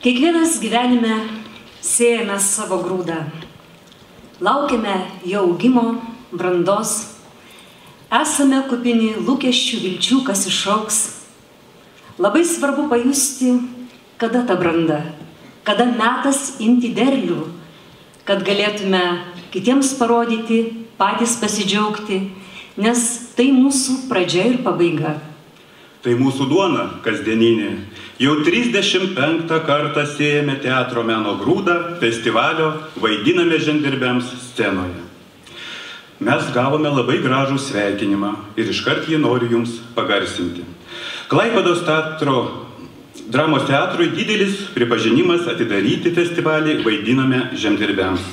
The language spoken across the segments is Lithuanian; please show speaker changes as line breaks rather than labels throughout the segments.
Kiekvienas gyvenime sėjame savo grūdą. Laukiame jo augimo, brandos. Esame kupini lūkesčių, vilčių, kas išaugs. Labai svarbu pajusti, kada ta branda, kada metas imti derlių, kad galėtume kitiems parodyti, patys pasidžiaugti, nes tai mūsų pradžia ir pabaiga.
Tai mūsų duona kasdieninė. Jau 35 kartą sėjame teatro meno grūdą festivalio Vaidiname žemdirbiams scenoje. Mes gavome labai gražų sveikinimą ir iškart jį noriu jums pagarsinti. Klaipėdos dramos teatrui didelis pripažinimas atidaryti festivalį Vaidiname žemdirbiams.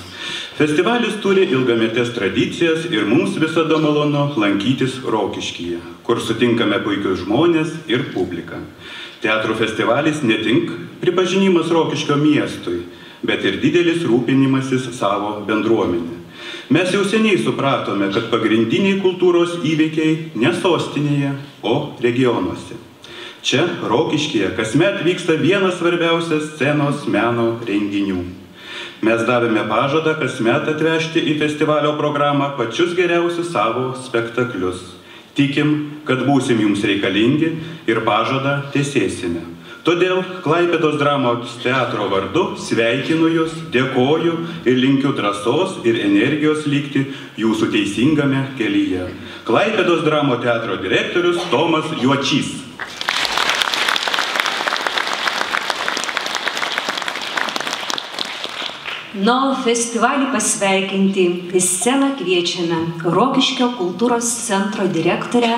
Festivalis turi ilgametės tradicijas ir mums visada malonu lankytis Rokiškyje, kur sutinkame puikius žmonės ir publiką. Teatro festivalis ne tik pripažinimas Rokiškio miestui, bet ir didelis rūpinimasis savo bendruomenė. Mes jau seniai supratome, kad pagrindiniai kultūros įvykiai ne sostinėje, o regionuose. Čia, Rokiškyje, kasmet vyksta vienas svarbiausias scenos meno renginių. Mes davėme pažadą kasmet atvežti į festivalio programą pačius geriausius savo spektaklius. Tikim, kad būsim jums reikalingi ir pažadą tesėsime. Todėl Klaipėdos dramos teatro vardu sveikinu jūs, dėkoju ir linkiu drąsos ir energijos likti jūsų teisingame kelyje. Klaipėdos dramos teatro direktorius Tomas Juočys.
Na, festivalį pasveikinti į sceną kviečiame Rokiškio kultūros centro direktorę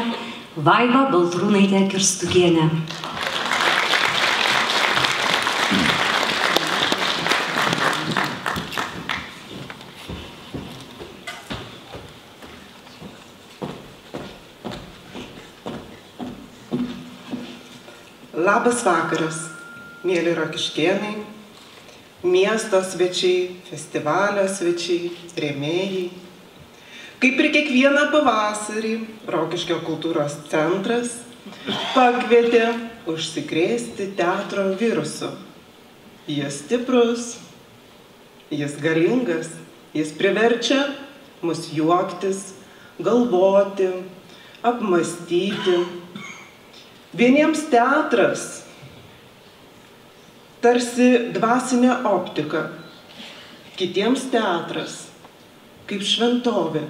Vaivą Baltrūnaitę Kirstugienę.
Labas vakaras, mėly rokiškėnai, miesto svečiai, festivalio svečiai, rėmėjai. Kaip ir kiekvieną pavasarį, Rokiškio kultūros centras pakvietė užsikrėsti teatro virusu. Jis stiprus, jis galingas, jis priverčia mus juoktis, galvoti, apmąstyti. Vieniems teatras tarsi dvasinė optika, kitiems teatras kaip šventovė,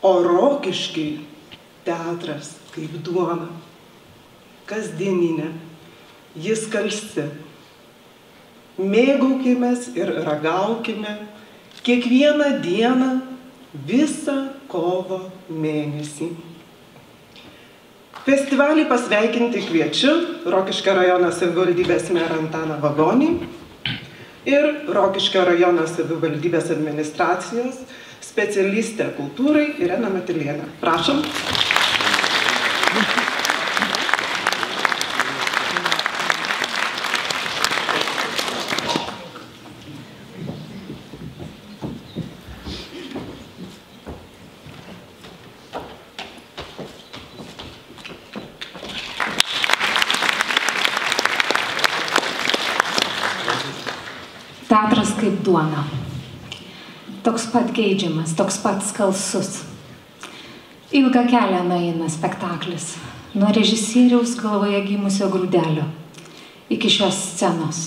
o Rokiškiai teatras kaip duona, kasdieninė, jis skalsi. Mėgaukimės ir ragaukime kiekvieną dieną visą kovo mėnesį. Festivalį pasveikinti kviečiu Rokiškio rajono savivaldybės merą Antaną Vagonį ir Rokiškio rajono savivaldybės administracijos specialistę kultūrai Ireną Matilienę. Prašom.
Teatras kaip duona. Toks pat geidžiamas, toks pat skalsus. Ilgą kelią nueina spektaklis. Nuo režisieriaus galvoje gimusio grūdelio iki šios scenos.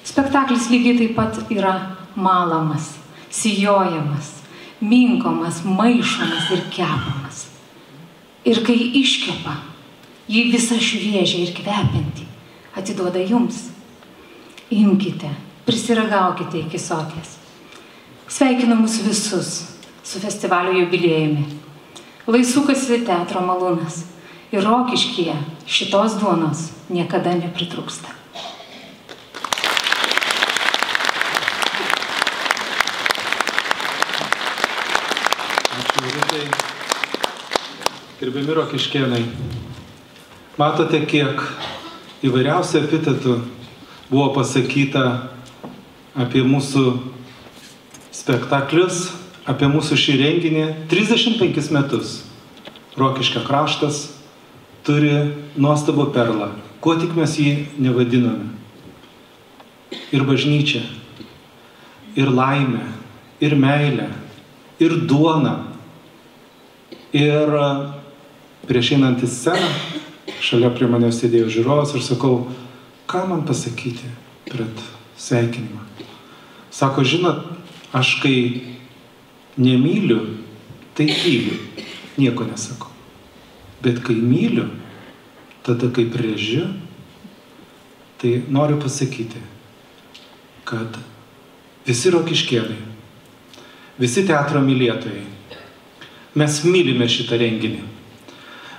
Spektaklis lygiai taip pat yra malamas, sijojamas, minkomas, maišomas ir kepamas. Ir kai iškepa, jį visą šviežią ir kvepiantį atiduoda jums. Imkite. Prisiragaukite iki soties. Sveikinu mus visus su festivalio jubiliejumi. Lai sukasi teatro malūnas ir Rokiškyje šitos duonos niekada nepritrūksta.
Ačiū, Ritai. Gerbiami rokiškėnai, matote, kiek įvairiausių epitetų buvo pasakyta apie mūsų spektaklius, apie mūsų šį renginį. 35 metus Rokiškio kraštas turi nuostabų perlą, kuo tik mes jį nevadiname. Ir bažnyčia, ir laimė, ir meilė, ir duona. Ir prieš einant į sceną, šalia prie manęs sėdėjo žiūrovas ir sakau, ką man pasakyti pred sveikinimą. Sako, žinot, aš kai nemyliu, tai tyliu, nieko nesakau. Bet kai myliu, tada kaip režiu, tai noriu pasakyti, kad visi rokiškėnai, visi teatro mylėtojai, mes mylime šitą renginį.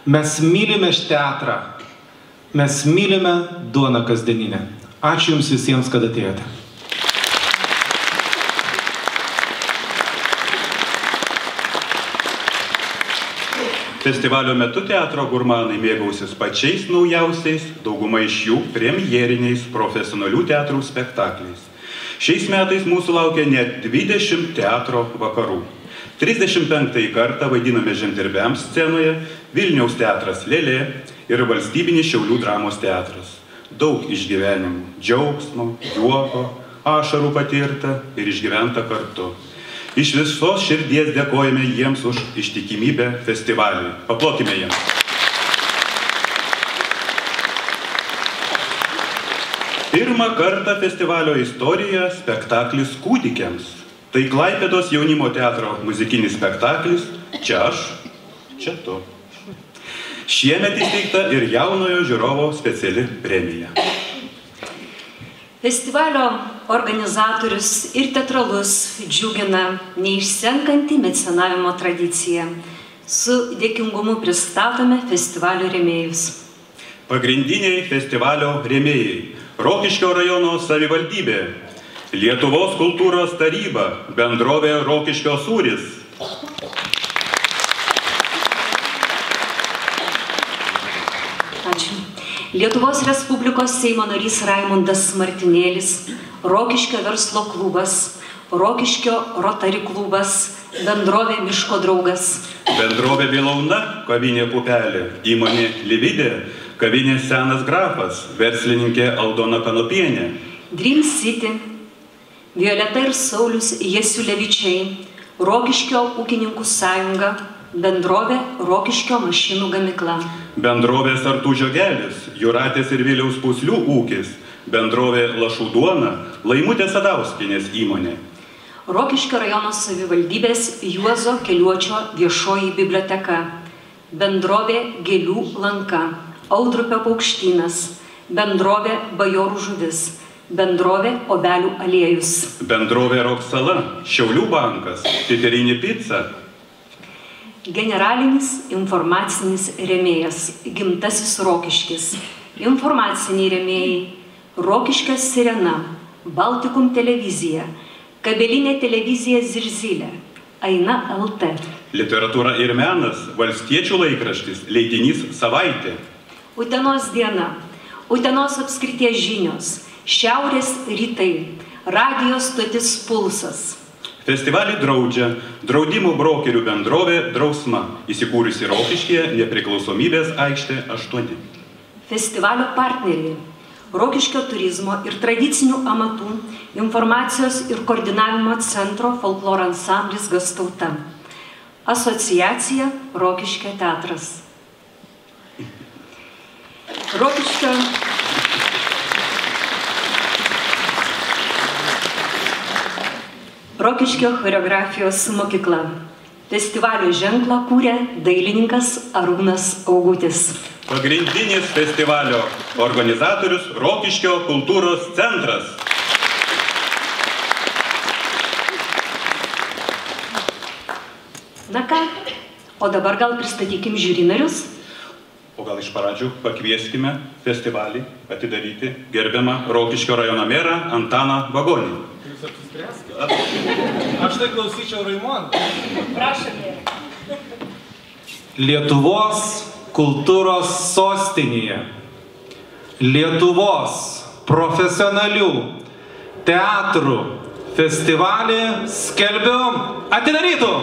Mes mylime šitą teatrą. Mes mylime duoną kasdieninę. Ačiū Jums visiems, kad atėjote.
Festivalio metu teatro gurmanai mėgausis pačiais naujausiais, dauguma iš jų premjeriniais profesionalių teatrų spektakliais. Šiais metais mūsų laukia net 20 teatro vakarų. 35 kartą vaidiname žemdirbiams scenoje, Vilniaus teatras Lėlė ir Valstybinis Šiaulių dramos teatras. Daug išgyvenimų, džiaugsmo, juoko, ašarų patirta ir išgyventa kartu. Iš visos širdies dėkojame jiems už ištikimybę festivaliui. Paplokime jiems. Pirmą kartą festivalio istorijoje spektaklis kūdikiams. Tai Klaipėdos jaunimo teatro muzikinis spektaklis Čia aš, čia tu. Šiemet įsteigta ir jaunojo žiūrovo speciali premija.
Festivalio organizatorius ir teatralus džiugina neišsenkanti mecenavimo tradicija. Su dėkingumu pristatome festivalio rėmėjus.
Pagrindiniai festivalio rėmėjai – Rokiškio rajono savivaldybė, Lietuvos kultūros taryba, bendrovė Rokiškio sūris.
Ačiū. Lietuvos Respublikos Seimo narys Raimundas Martinėlis, Rokiškio verslo klubas, Rokiškio Rotary klubas, bendrovė Miško draugas.
Bendrovė Bilauna, kavinė Pupelė, įmonė Lividė, kavinė Senas grafas, verslininkė Aldona Kanopienė.
Dream City, Violeta ir Saulius Jasiulevičiai, Rokiškio ūkininkų sąjunga, bendrovė Rokiškio mašinų gamykla.
Bendrovė Sartų žiogelis, Jūratės ir Viliaus Puslių ūkis, bendrovė Lašų duona, Laimutė Sadauskienės įmonė.
Rokiškio rajono savivaldybės Juozo Keliuočio viešoji biblioteka, bendrovė Gėlių lanka, Audrupio paukštynas, bendrovė Bajorų žuvis, bendrovė Obelių aliejus.
Bendrovė Roksala, Šiaulių bankas, Titerinė pica.
Generalinis informacinis rėmėjas Gimtasis Rokiškis. Informaciniai rėmėjai Rokiškio Sirena, Baltikum televizija, kabelinė televizija Zirzilė, Aina LT.
Literatūra ir menas, Valstiečių laikraštis, leidinys Savaitė.
Utenos diena, Utenos apskrities žinios, Šiaurės rytai, radijo stotis Pulsas.
Festivalį draudžia draudimų brokerių bendrovė Drausma, įsikūrusi Rokiškyje, Nepriklausomybės aikštė 8.
Festivalio partneriai Rokiškio turizmo ir tradicinių amatų informacijos ir koordinavimo centro folkloro ansamblis Gastauta. Asociacija Rokiškio teatras. Rokiškio choreografijos mokykla. Festivalio ženklą kūrė dailininkas Arūnas Augutis.
Pagrindinis festivalio organizatorius Rokiškio kultūros centras.
Na ką, o dabar gal pristatykim žiūri narius?
O gal iš pradžių pakvieskime festivalį atidaryti gerbiamą Rokiškio rajono merą Antaną Vagonį.
Jūs apsispręskite. Aš tai klausyčiau Raimondą.
Prašome.
Lietuvos kultūros sostinėje Lietuvos profesionalių teatrų festivalį skelbiu atidarytų.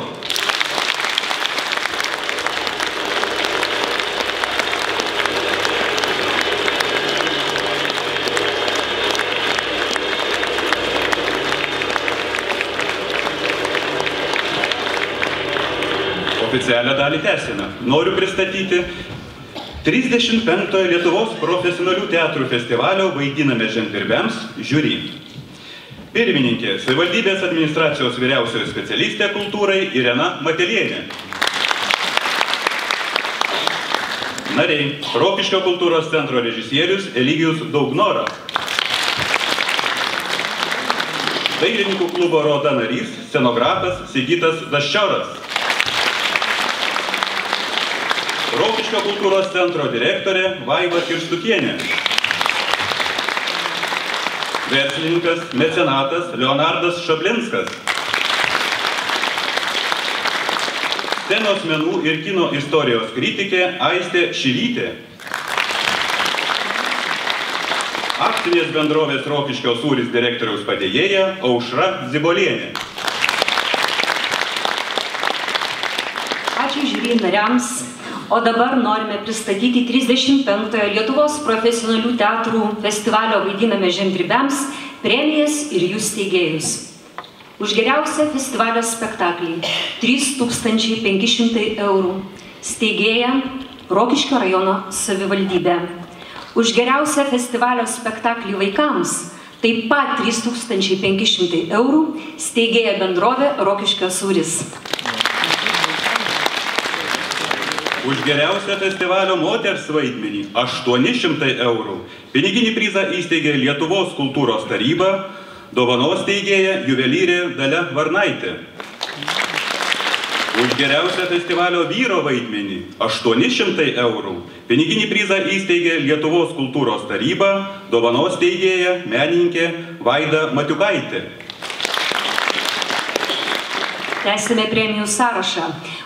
Oficialią dalį tęsime. Noriu pristatyti 35-ojo Lietuvos profesionalių teatrų festivalio Vaidiname žemdirbiams žiūri. Pirmininkė, savivaldybės administracijos vyriausioji specialistė kultūrai Irena Matelienė. Nariai, Rokiškio kultūros centro režisierius Eligijus Daugnora. Dailininkų klubo Roda narys, scenografas Sigitas Daščioras. Rokiškio kultūros centro direktorė Vaiva Kirstukienė. Verslininkas, mecenatas Leonardas Šablinskas. Scenos menų ir kino istorijos kritikė Aistė Šilytė. Akcinės bendrovės Rokiškio sūris direktoriaus padėjėja Aušra Zibolienė.
Ačiū žiūri nariams. O dabar norime pristatyti 35-ojo Lietuvos profesionalių teatrų festivalio Vaidiname žemdirbiams premijas ir jų steigėjus. Už geriausią festivalio spektaklį 3500 eurų. Steigėja Rokiškio rajono savivaldybė. Už geriausią festivalio spektaklį vaikams taip pat 3500 eurų. Steigėja bendrovė Rokiškio sūris.
Už geriausią festivalio moters vaidmenį 800 eurų. Piniginį prizą įsteigė Lietuvos kultūros taryba, dovanos teigėja juvelyrė Dalia Varnaitė. Už geriausią festivalio vyro vaidmenį 800 eurų. Piniginį prizą įsteigė Lietuvos kultūros taryba, dovanos teigėja menininkė Vaida Matiukaitė.
Tęsime premijų sąrašą.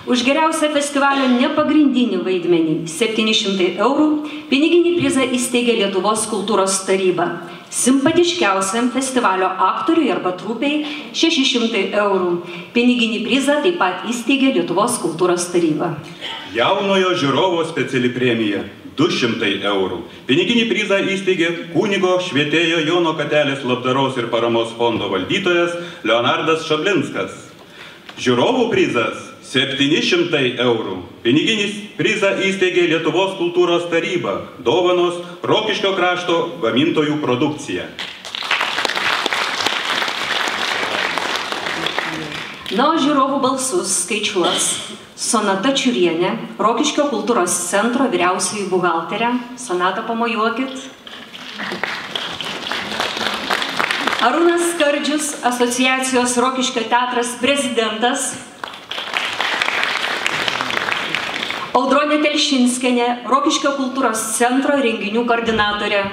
Už geriausią festivalio nepagrindinį vaidmenį 700 eurų. Piniginį prizą įsteigė Lietuvos kultūros taryba. Simpatiškiausiam festivalio aktoriui arba trupiai 600 eurų. Piniginį prizą taip pat įsteigė Lietuvos kultūros taryba.
Jaunojo žiūrovo speciali premija 200 eurų. Piniginį prizą įsteigė kunigo švietėjo Jono Katelės labdaros ir paramos fondo valdytojas Leonardas Šablinskas. Žiūrovų prizas 700 eurų. Piniginis prizą įsteigė Lietuvos kultūros taryba. Dovanos Rokiškio krašto gamintojų produkcija.
Na, žiūrovų balsus skaičiuos Sonata Čiurienė, Rokiškio kultūros centro vyriausioji buhalterė. Sonata, pamojuokit. Arūnas Skardžius, asociacijos Rokiškio teatras prezidentas. Audronė Telšinskienė, Rokiškio kultūros centro renginių koordinatorė.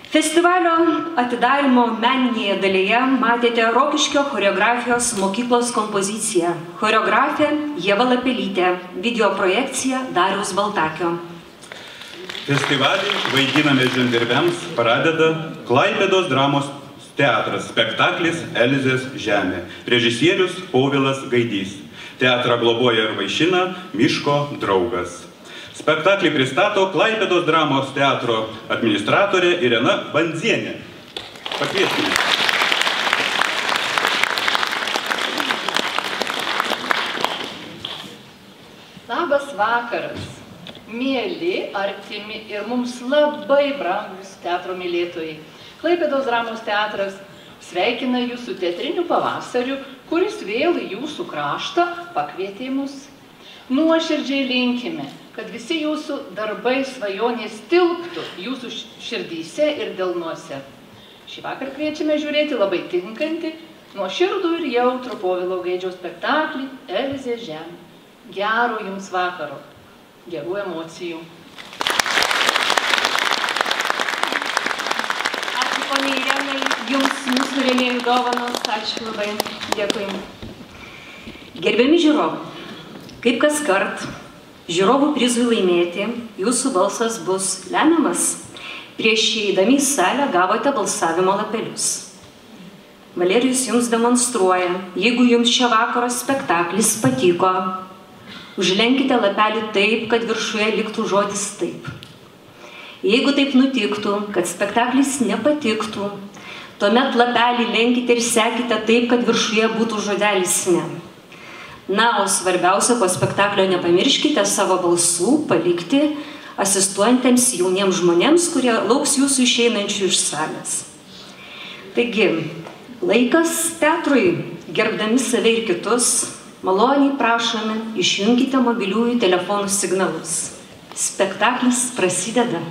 Festivalio atidarymo meninėje dalyje matėte Rokiškio choreografijos mokyklos kompoziciją. Choreografė Ieva Lapelytė, videoprojekcija Dariaus Baltakio.
Festivalį Vaidiname žemdirbiams pradeda Klaipėdos dramos teatras, spektaklis Elzės žemė. Režisierius Povilas Gaidys. Teatrą globoja ir vaišina Miško draugas. Spektaklį pristato Klaipėdos dramos teatro administratorė Irena Bandzienė. Pakvieskime.
Labas vakaras. Mieli, artimi ir mums labai brangus teatro mylėtojai. Klaipėdos dramos teatras sveikina jūsų teatriniu pavasariu, kuris vėl į jūsų kraštą pakvietė mus. Nuoširdžiai linkime, kad visi jūsų darbai svajonės tilptų jūsų širdyse ir delnuose. Šį vakar kviečiame žiūrėti labai tinkantį, nuoširdų ir jautrų Povilo Gaidžiaus spektaklį Elzės žemė. Gero jums vakaro. Gerų emocijų.
Ačiū, ponia Irenai, jums mūsų rėmėjų dovanos. Ačiū labai. Dėkui. Gerbiami žiūrovai, kaip kas kart žiūrovų prizui laimėti, jūsų balsas bus lemiamas. Prieš įeidami į salę gavote balsavimo lapelius. Valerijus jums demonstruoja, jeigu jums šio vakaro spektaklis patiko, užlenkite lapelį taip, kad viršuje liktų žodis taip. Jeigu taip nutiktų, kad spektaklis nepatiktų, tuomet lapelį lenkite ir sekite taip, kad viršuje būtų žodelis ne. Na, o svarbiausia, po spektaklio nepamirškite savo balsų palikti asistuojantiems jauniems žmonėms, kurie lauks jūsų išeinančių iš salės. Taigi, laikas teatrui, gerbdami save ir kitus, maloniai prašome, išjunkite mobiliųjų telefonų signalus. Spektaklis prasideda.